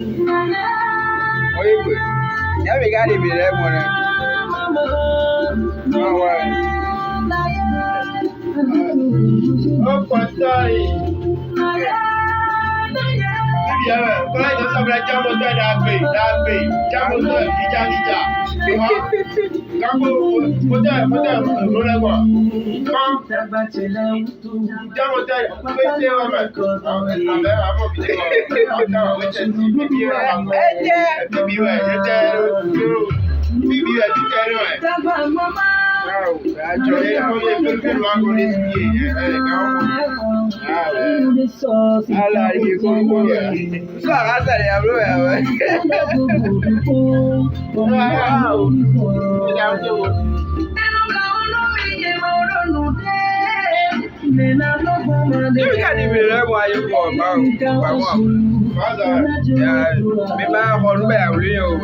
Oh, you good. Yeah, we got it with that one. All right. Oh, Patai. Kọ́lá ìjọsìn ọ̀bẹ̀rẹ̀ jábọ̀ tó ẹ̀dá gbé jábọ̀ tó ìjà. Kápò mọ́tẹ́ lọ́lẹ́gbọ̀n. Jábọ̀ tó pété ọ̀bẹ̀. Àbẹ̀ àbọ̀ bíbí ẹ̀ títẹ̀ rẹ̀. Àjọ yẹn kọ́ lé pépé lọ́wọ́ kọ́ lé sí Alariye kókó rẹ̀. Sọ àkásà ni àbúrò ẹ̀ wẹ̀. Níbi ká ní ìbéèrè rẹ̀ mọ ayé fún ọ̀gbà àwọn. Mi máa ń kọ́ ọdún bẹ́ẹ̀ àwùjọ yẹn o.